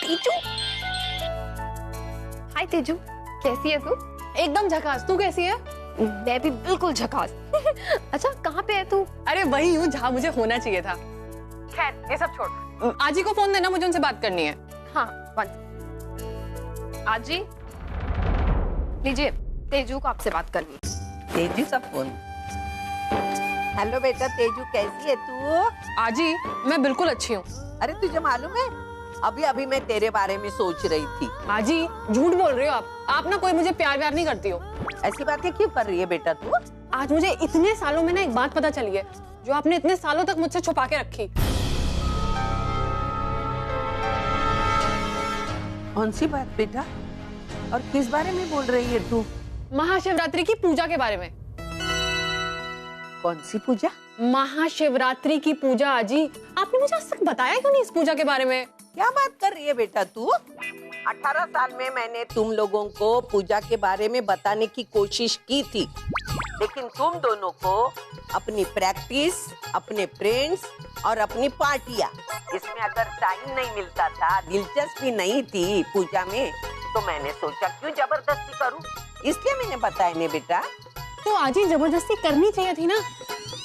तेजू। हाय तेजू, कैसी है तू? एकदम झकास। तू कैसी है? मैं भी बिल्कुल झकास। अच्छा कहाँ पे है तू? अरे वही हूँ जहाँ मुझे होना चाहिए था। खैर ये सब छोड़, आजी को फोन देना, मुझे उनसे बात करनी है। हाँ आजी लीजिए, तेजू को आपसे बात करनी है। तेजू का फोन। हेलो बेटा तेजू, कैसी है तू? आजी मैं बिल्कुल अच्छी हूँ। अरे तुझे मालूम है, अभी अभी मैं तेरे बारे में सोच रही थी। आजी झूठ बोल रही हो आप ना कोई मुझे प्यार व्यार नहीं करती हो। ऐसी बातें क्यों कर रही है बेटा तू? आज मुझे इतने सालों में ना एक बात पता चली है जो आपने इतने सालों तक मुझसे छुपा के रखी। कौन सी बात बेटा, और किस बारे में बोल रही है तू? महाशिवरात्रि की पूजा के बारे में। कौन सी पूजा? महाशिवरात्रि की पूजा। आजी आपने मुझे आज तक बताया क्यों नहीं इस पूजा के बारे में? क्या बात कर रही है बेटा तू? 18 साल में मैंने तुम लोगों को पूजा के बारे में बताने की कोशिश की थी, लेकिन तुम दोनों को अपनी प्रैक्टिस, अपने फ्रेंड्स और अपनी पार्टियां, इसमें अगर टाइम नहीं मिलता था, दिलचस्पी नहीं थी पूजा में, तो मैंने सोचा क्यों जबरदस्ती करूं, इसलिए मैंने बताया नहीं बेटा। तो आजी जबरदस्ती करनी चाहिए थी ना,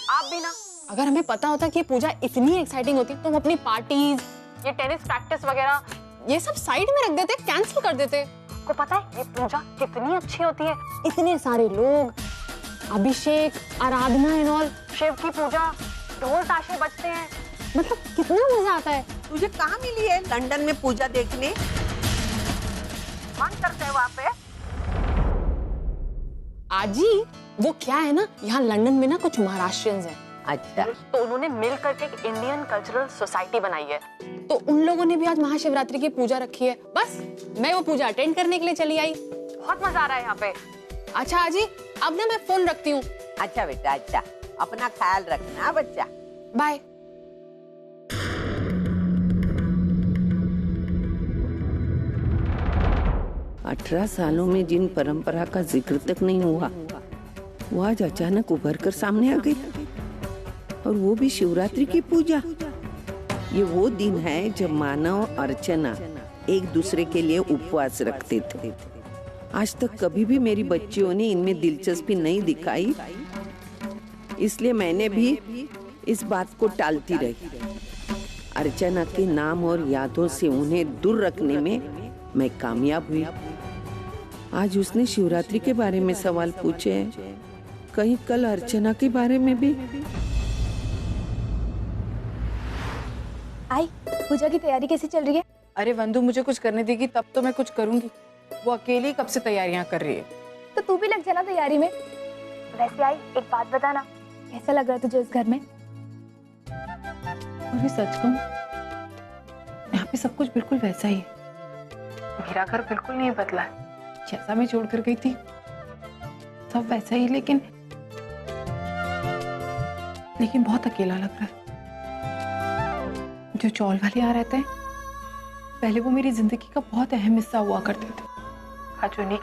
आप भी ना। अगर हमें पता होता कि ये पूजा इतनी एक्साइटिंग होती तो हम अपनी पार्टीज, ये टेनिस प्रैक्टिस वगैरह ये सब साइड में रख देते, कैंसिल कर देते। आपको पता है ये पूजा कितनी अच्छी होती है, इतने सारे लोग, अभिषेक, आराधना एंड ऑल, शिव की पूजा, ढोल ताशे बजते हैं, मतलब कितना मजा आता है। तुझे कहाँ मिली है लंदन में पूजा देखने? मन करता है वहाँ पे? आजी वो क्या है ना, यहाँ लंदन में ना कुछ महाराष्ट्रियंस हैं। अच्छा। तो उन्होंने मिल करके एक इंडियन कल्चरल सोसाइटी बनाई है, तो उन लोगों ने भी आज महाशिवरात्रि की पूजा रखी है। बस मैं वो पूजा अटेंड करने के लिए चली आई। बहुत मजा आ रहा है यहाँ पे। अच्छा आजी अब ना मैं फोन रखती हूँ। अच्छा बेटा, अच्छा, अपना ख्याल रखना बच्चा। बाय। अठारह सालों में जिन परंपरा का जिक्र तक नहीं हुआ, वो आज अचानक उभर कर सामने आ गई, और वो भी शिवरात्रि की पूजा। ये वो दिन है जब मानव अर्चना एक दूसरे के लिए उपवास रखते थे। आज तक कभी भी मेरी बच्चियों ने इनमें दिलचस्पी नहीं दिखाई, इसलिए मैंने भी इस बात को टालती रही। अर्चना के नाम और यादों से उन्हें दूर रखने में मैं कामयाब हुई। आज उसने शिवरात्रि के बारे में सवाल पूछे हैं, कहीं कल अर्चना के बारे में भी। आई, पूजा की तैयारी कैसी चल रही है? अरे वंदु मुझे कुछ करने देगी तब तो मैं कुछ करूंगी, वो अकेली कब से तैयारियां कर रही है। तो तू भी लग जाना तैयारी में। वैसे आई एक बात बताना, कैसा लग रहा है तुझे इस घर में? और भी सच कहूं, यहाँ पे सब कुछ बिल्कुल वैसा ही है। मेरा घर बिल्कुल नहीं बदला है, जैसा मैं छोड़ कर गई थी सब वैसा ही, लेकिन बहुत अकेला लग रहा है। जो चौल वाले यहाँ रहते हैं, पहले वो मेरी जिंदगी का बहुत अहम हिस्सा हुआ करते थे। आज उन्हीं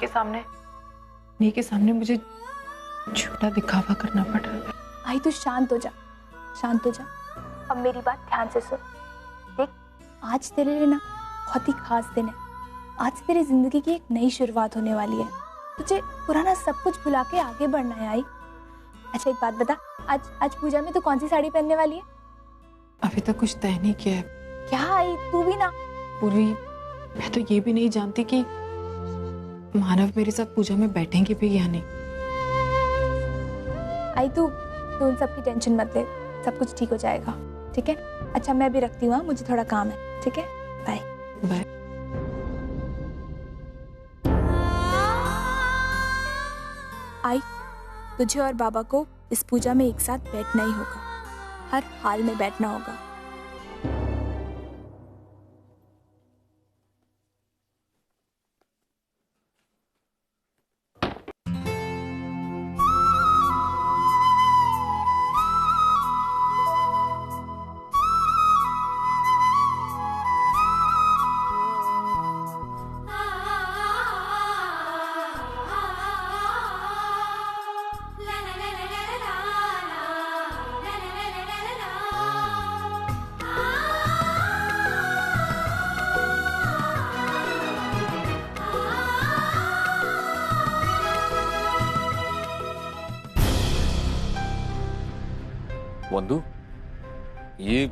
के सामने मुझे झूठा दिखावा करना पड़ रहा है। आई तू शांत हो जा, शांत हो जा। अब मेरी बात ध्यान से सुन। देख, आज तेरे लिए ना बहुत ही खास दिन है। आज तेरी जिंदगी की एक नई शुरुआत होने वाली है। तुझे पुराना सब कुछ भुला के आगे बढ़ना है आई। अच्छा एक बात बता, आज पूजा में तू कौन सी साड़ी पहनने वाली है? अभी तक कुछ तय नहीं किया है। क्या आई, तू भी ना? पूर्वी, मैं तो ये भी नहीं जानती कि मानव मेरे साथ पूजा में बैठेंगे भी या नहीं। आई तू उन सब की टेंशन मत ले, सब कुछ ठीक हो जाएगा, ठीक है? अच्छा मैं भी रखती हूँ, मुझे थोड़ा काम है, ठीक है? Bye bye. आई, तुझे और बाबा को इस पूजा में एक साथ बैठना ही होगा, हर हाल में बैठना होगा। वंदू, ये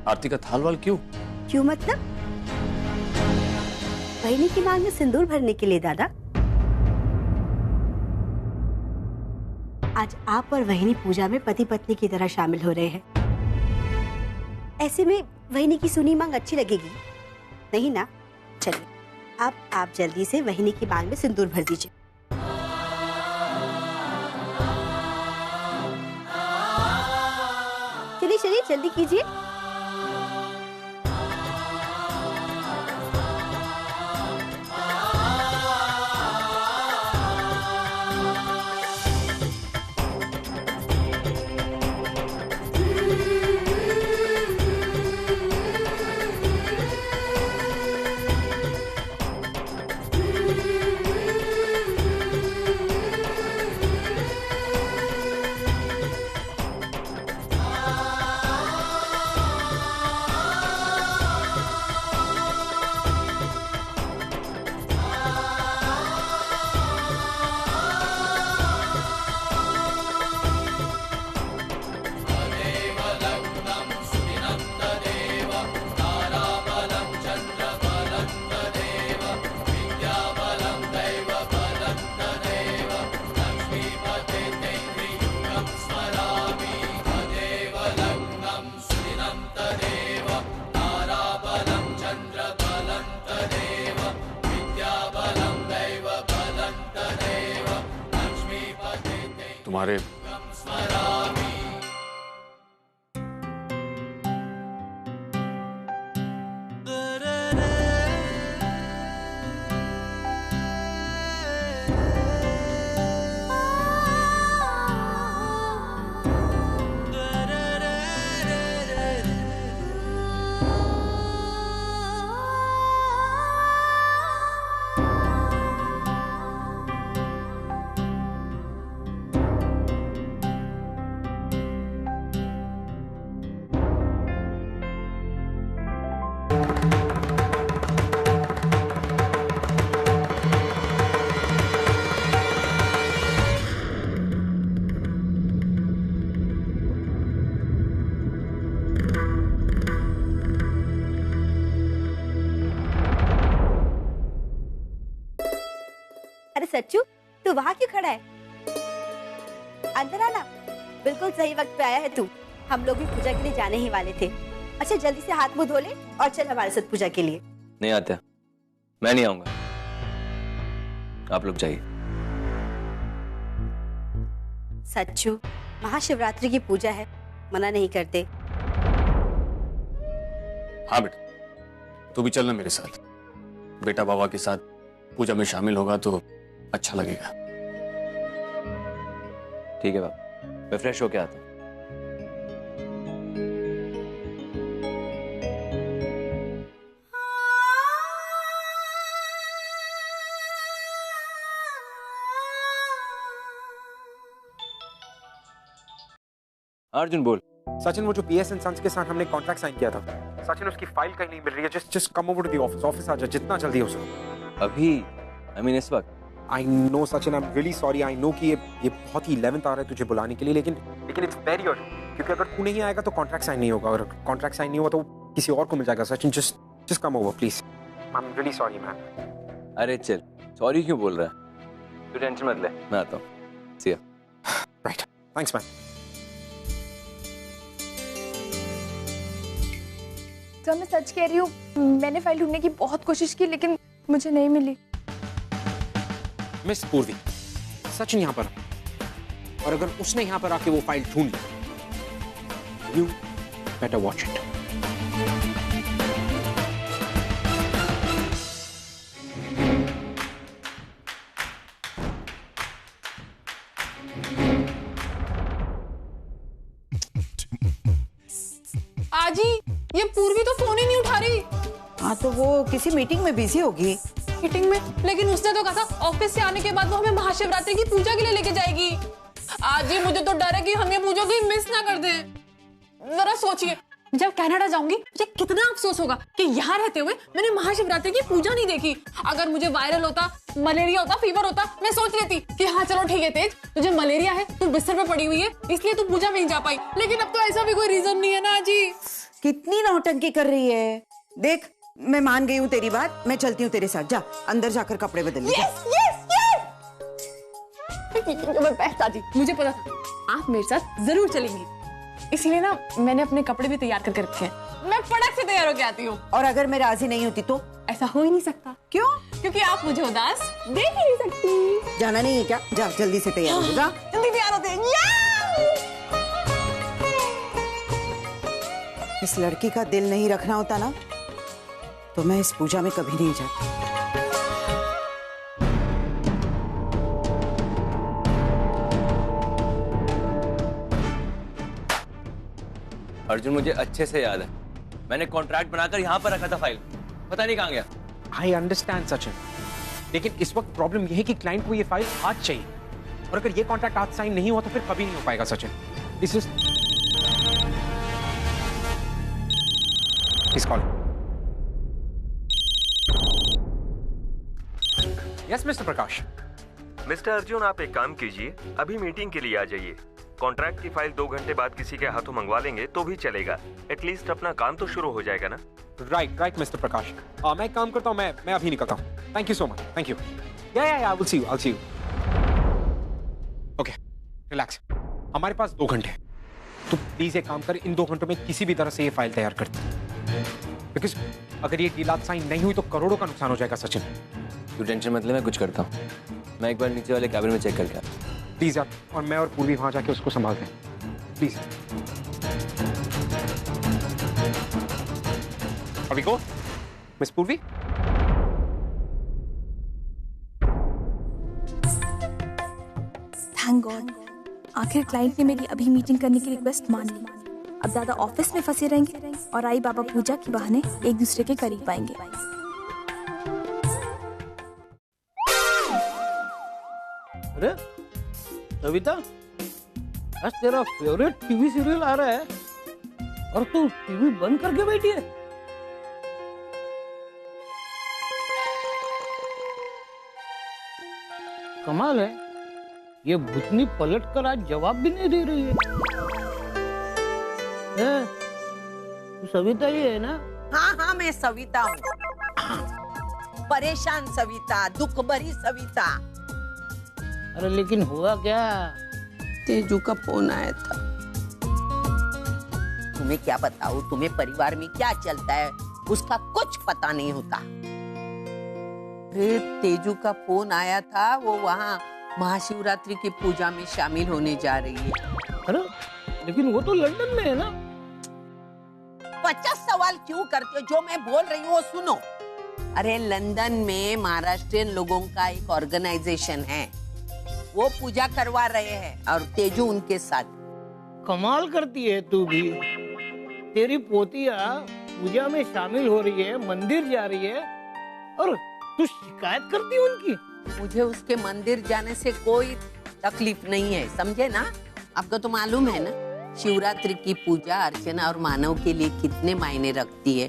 आरती का थाल वाल क्यों? क्यों मतलब? बहनी की मांग में सिंदूर भरने के लिए दादा। आज आप और वहिनी पूजा में पति पत्नी की तरह शामिल हो रहे हैं। ऐसे में वहिनी की सुनी मांग अच्छी लगेगी नहीं ना? चलिए आप जल्दी से वहिनी की मांग में सिंदूर भर दीजिए। चलिए चलिए जल्दी कीजिए। तुम्हारे अरे सच्चू, तू वहाँ क्यों खड़ा है? अंदर आना। बिल्कुल सही वक्त पे आया है तू। हम लोग भी पूजा के लिए जाने ही वाले थे। अच्छा जल्दी से हाथ मुंह धो ले और चल हमारे साथ पूजा के लिए। नहीं आते, मैं नहीं आऊंगा, आप लोग जाइए। सच्चू, महाशिवरात्रि की पूजा है, मना नहीं करते। हाँ बेटा, तू भी चलना मेरे साथ। बेटा बाबा के साथ पूजा में शामिल होगा तो अच्छा लगेगा। ठीक है बाबा, मैं फ्रेश होके आता हूँ। अर्जुन बोल। सचिन, वो जो PS एंड सन्स के साथ हमने कॉन्ट्रैक्ट साइन किया था, सचिन उसकी फाइल कहीं नहीं मिल रही है। Just come over to the office आ जा जितना जल्दी हो सके। अभी इस वक्त? I know Sachin, I am really sorry. I know कि ये बहुत ही 11th आ रहा है तुझे बुलाने के लिए, लेकिन इट्स वेरी अर्जेंट, क्योंकि अगर तू नहीं आएगा तो कॉन्ट्रैक्ट साइन नहीं होगा, और कॉन्ट्रैक्ट साइन नहीं हुआ तो किसी और को मिल जाएगा। Sachin just come over please. I am really sorry man. अरे चल, सॉरी क्यों बोल रहा है? तू टेंशन मत ले, मैं आता हूँ। सी या। Right, thanks man. सर मैं सच कह रही हूँ, मैंने फाइल ढूंढने की बहुत कोशिश की लेकिन मुझे नहीं मिली। मिस पूर्वी, सचिन यहाँ पर, और अगर उसने यहाँ पर आके वो फाइल ढूंढ ली, यू बेटर वॉच इट। आजी, ये पूर्वी तो फोन ही नहीं उठा रही। हाँ तो वो किसी मीटिंग में बिजी होगी। मीटिंग में? लेकिन उसने तो कहा था ऑफिस से आने के बाद वो हमें महाशिवरात्रि की पूजा के लिए लेके जाएगी। आजी मुझे तो डर है कि हम ये पूजा कहीं मिस ना कर दें। जरा सोचिए, जब कनाडा जाऊंगी मुझे कितना अफसोस होगा कि यहाँ रहते हुए मैंने महाशिवरात्रि की पूजा नहीं देखी। अगर मुझे वायरल होता, मलेरिया होता, फीवर होता, मैं सोच लेती कि हाँ चलो ठीक है तेज, तुझे मलेरिया है, तू बिस्तर पे पड़ी हुई है, इसलिए तू पूजा में नहीं जा पाई। लेकिन अब तो ऐसा भी कोई रीजन नहीं है ना जी। कितनी नौटंकी कर रही है। देख, मैं मान गई हूँ तेरी बात, मैं चलती हूँ तेरे साथ। जा अंदर जाकर कपड़े बदल ले। जी मुझे पता था आप मेरे साथ जरूर चलेंगी, इसीलिए ना मैंने अपने कपड़े भी तैयार करके रखे हैं। मैं फटक से तैयार होके आती हूँ। और अगर मैं राजी नहीं होती तो? ऐसा हो ही नहीं सकता। क्यों? क्योंकि आप मुझे उदास देख ही नहीं सकती। जाना नहीं है क्या? जा जल्दी से तैयार हो जा। जल्दी तैयार होते हैं। इस लड़की का दिल नहीं रखना होता ना तो मैं इस पूजा में कभी नहीं जाती। अर्जुन, मुझे अच्छे से याद है, मैंने कॉन्ट्रैक्ट बनाकर यहाँ पर रखा था फाइल, पता नहीं कहाँ गया। आई अंडरस्टैंड सचिन, लेकिन इस वक्त प्रॉब्लम यह है कि क्लाइंट को ये फाइल आज चाहिए, और अगर ये कॉन्ट्रैक्ट आज साइन नहीं हुआ तो फिर कभी नहीं हो पाएगा Sachin. This is call. Yes mister Prakash. Mister Arjun, आप एक काम कीजिए, अभी मीटिंग के लिए आ जाइए। कॉन्ट्रैक्ट की फाइल 2 घंटे बाद किसी के हाथों मंगवा लेंगे तो भी चलेगा। एटलीस्ट अपना काम तो शुरू हो जाएगा ना। Right mister Prakash. मैं एक काम करता हूँ, मैं अभी निकलता हूँ। Thank you so much. Thank you. Ya will see you. Okay, relax. हमारे पास 2 घंटे हैं, तो प्लीज एक काम कर, इन 2 घंटों में किसी भी तरह से ये फाइल तैयार कर दे, बिकॉज अगर ये डील आज साइन नहीं हुई तो करोड़ों का नुकसान हो जाएगा सचिन। तू टेंशन मत ले, मैं कुछ करता हूँ। मैं एक बार नीचे वाले कैबिन में चेक करके आता हूँ। प्लीज यार, और मैं और पूर्वी वहां जाके उसको संभालते हैं, प्लीज। अभी को मिस पूर्वी। थैंक गॉड, आखिर क्लाइंट ने मेरी अभी मीटिंग करने की रिक्वेस्ट मान ली। अब ज्यादा ऑफिस में फंसे रहेंगे और आई बाबा पूजा के बहाने एक दूसरे के करीब आएंगे। अरे सविता, आज तेरा फेवरेट टीवी सीरियल आ रहा है और तू टीवी बंद करके बैठी है। कमाल है, ये भूतनी पलट कर आज जवाब भी नहीं दे रही है। तू सविता ही है ना? हाँ, मैं सविता हूँ। परेशान सविता, दुख भरी सविता। अरे लेकिन हुआ क्या? तेजू का फोन आया था। तुम्हें क्या बताऊं, तुम्हें परिवार में क्या चलता है उसका कुछ पता नहीं होता। तेजू का फोन आया था, वो वहाँ महाशिवरात्रि की पूजा में शामिल होने जा रही है। अरे लेकिन वो तो लंदन में है ना। 50 सवाल क्यों करते हो? जो मैं बोल रही हूँ वो सुनो। अरे लंदन में महाराष्ट्रियन लोगों का एक ऑर्गेनाइजेशन है, वो पूजा करवा रहे हैं और तेजू उनके साथ। कमाल करती है तू भी। तेरी पोतिया पूजा में शामिल हो रही है, मंदिर जा रही है और तू शिकायत करती है उनकी। मुझे उसके मंदिर जाने से कोई तकलीफ नहीं है, समझे ना? आपको तो मालूम है ना, शिवरात्रि की पूजा अर्चना और मानव के लिए कितने मायने रखती है।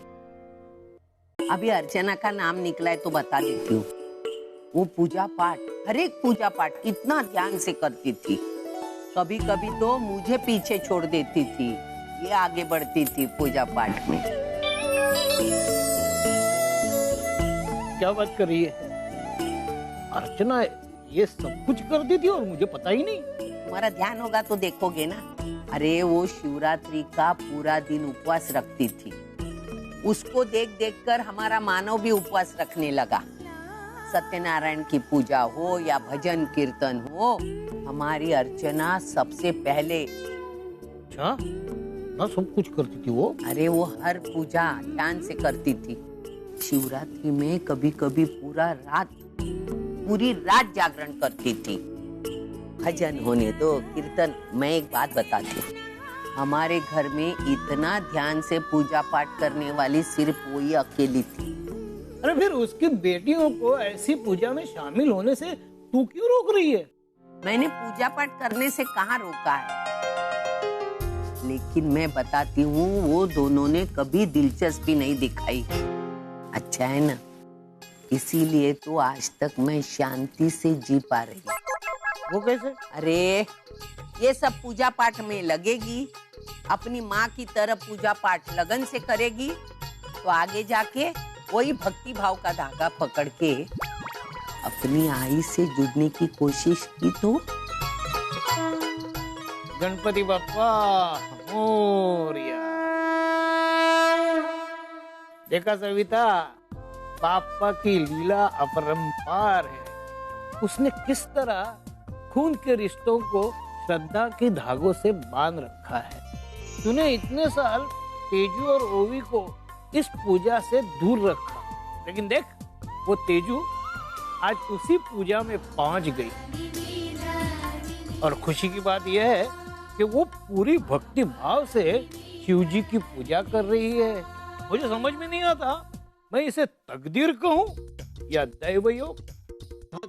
अभी अर्चना का नाम निकला है तो बता देती हूँ। वो पूजा पाठ, हर एक पूजा पाठ कितना ध्यान से करती थी। कभी कभी तो मुझे पीछे छोड़ देती थी, ये आगे बढ़ती थी पूजा पाठ में। क्या बात कर रही है? अर्चना ये सब कुछ करती थी और मुझे पता ही नहीं। तुम्हारा ध्यान होगा तो देखोगे ना। अरे वो शिवरात्रि का पूरा दिन उपवास रखती थी। उसको देख देख कर हमारा मानव भी उपवास रखने लगा। सत्यनारायण की पूजा हो या भजन कीर्तन हो, हमारी अर्चना सबसे पहले। अच्छा, ना सब कुछ करती थी वो? अरे वो हर पूजा ध्यान से करती थी। शिवरात्रि में कभी कभी पूरी रात जागरण करती थी। भजन होने दो, कीर्तन। मैं एक बात बताती हूँ, हमारे घर में इतना ध्यान से पूजा पाठ करने वाली सिर्फ वही अकेली थी। अरे फिर उसकी बेटियों को ऐसी पूजा में शामिल होने से तू क्यों रोक रही है? मैंने पूजा पाठ करने से कहाँ रोका है? लेकिन मैं बताती हूँ वो दोनों ने कभी दिलचस्पी नहीं दिखाई। अच्छा है ना, इसीलिए तो आज तक मैं शांति से जी पा रही हूँ। वो कैसे? अरे ये सब पूजा पाठ में लगेगी, अपनी माँ की तरह पूजा पाठ लगन से करेगी, तो आगे जाके वही भक्ति भाव का धागा पकड़ के अपनी आई से जुड़ने की कोशिश की तो। गणपति बप्पा मोरिया। देखा सविता, बापा की लीला अपरंपार है। उसने किस तरह खून के रिश्तों को श्रद्धा के धागों से बांध रखा है। तूने इतने साल तेजू और ओवी को इस पूजा से दूर रखा, लेकिन देख वो तेजू आज उसी पूजा में पहुंच गई। और खुशी की बात यह है कि वो पूरी भक्ति भाव से शिव जी की पूजा कर रही है। मुझे समझ में नहीं आता मैं इसे तकदीर कहूं या दैव योग।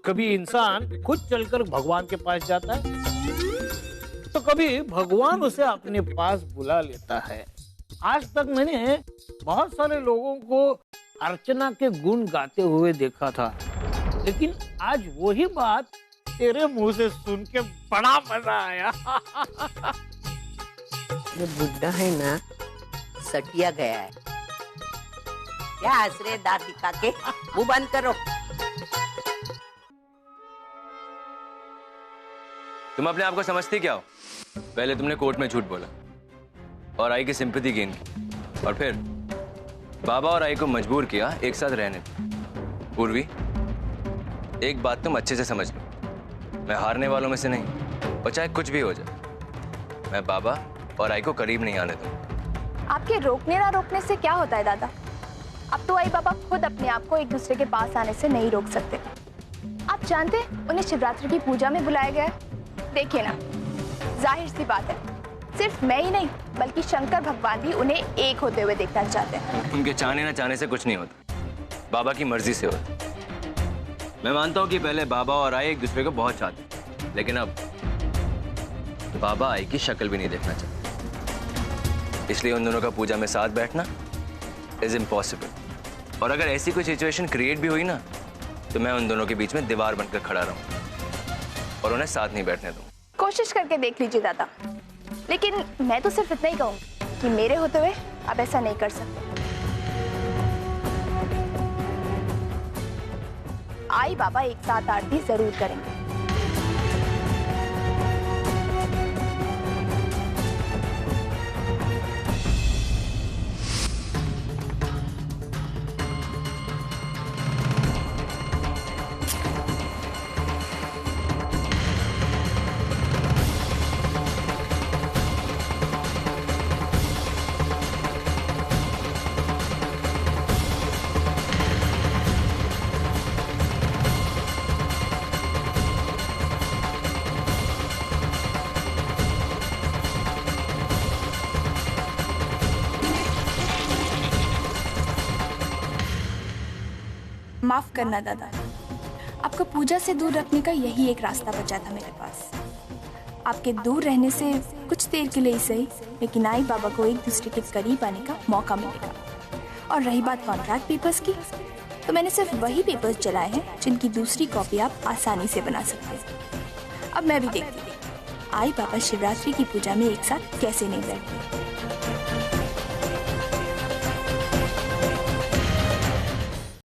कभी इंसान खुद चलकर भगवान के पास जाता है, तो कभी भगवान उसे अपने पास बुला लेता है। आज तक मैंने बहुत सारे लोगों को अर्चना के गुण गाते हुए देखा था, लेकिन आज वही बात तेरे मुंह से सुन के बड़ा मजा आया। ये बुड्ढा है ना, सटिया गया है। क्या हंस रहे दांत दिखा के? मुंह बंद करो। तुम अपने आप को समझती क्या हो? पहले तुमने कोर्ट में झूठ बोला और आई की सिंपैथी गेन की, और फिर बाबा और आई को मजबूर किया एक साथ रहने। पूर्वी, एक बात तुम अच्छे से समझ लो, मैं हारने वालों में से नहीं, और चाहे कुछ भी हो जाए मैं बाबा और आई को करीब नहीं आने दूंगा। आपके रोकने ना रोकने से क्या होता है दादा? अब तो आई बाबा खुद अपने आप को एक दूसरे के पास आने से नहीं रोक सकते। आप जानते हैं उन्हें शिवरात्रि की पूजा में बुलाया गया है। देखिए ना, जाहिर सी बात है, सिर्फ मैं ही नहीं बल्कि शंकर भगवान भी उन्हें एक होते हुए देखना चाहते हैं। उनके चाहने ना चाहने से कुछ नहीं होता, बाबा की मर्जी से होता। मैं मानता हूँ कि पहले बाबा और आई एक दूसरे को बहुत चाहते, लेकिन अब बाबा आई की शक्ल भी नहीं देखना चाहते, इसलिए उन दोनों का पूजा में साथ बैठना इज इम्पॉसिबल। और अगर ऐसी कोई सिचुएशन क्रिएट भी हुई ना, तो मैं उन दोनों के बीच में दीवार बनकर खड़ा रहूं और उन्हें साथ नहीं बैठने दूं। कोशिश करके देख लीजिए दादा, लेकिन मैं तो सिर्फ इतना ही कहूंगी कि मेरे होते हुए आप ऐसा नहीं कर सकते। आई बाबा एक साथ आरती जरूर करेंगे। माफ करना दादा, आपको पूजा से दूर रखने का यही एक रास्ता बचा था मेरे पास। आपके दूर रहने से कुछ देर के लिए ही सही, लेकिन आई बाबा को एक दूसरे के करीब आने का मौका मिलेगा। और रही बात कॉन्ट्रैक्ट पेपर्स की, तो मैंने सिर्फ वही पेपर्स चलाए हैं जिनकी दूसरी कॉपी आप आसानी से बना सकते हैं। अब मैं भी देखती हूँ आई बाबा शिवरात्रि की पूजा में एक साथ कैसे नहीं बैठते।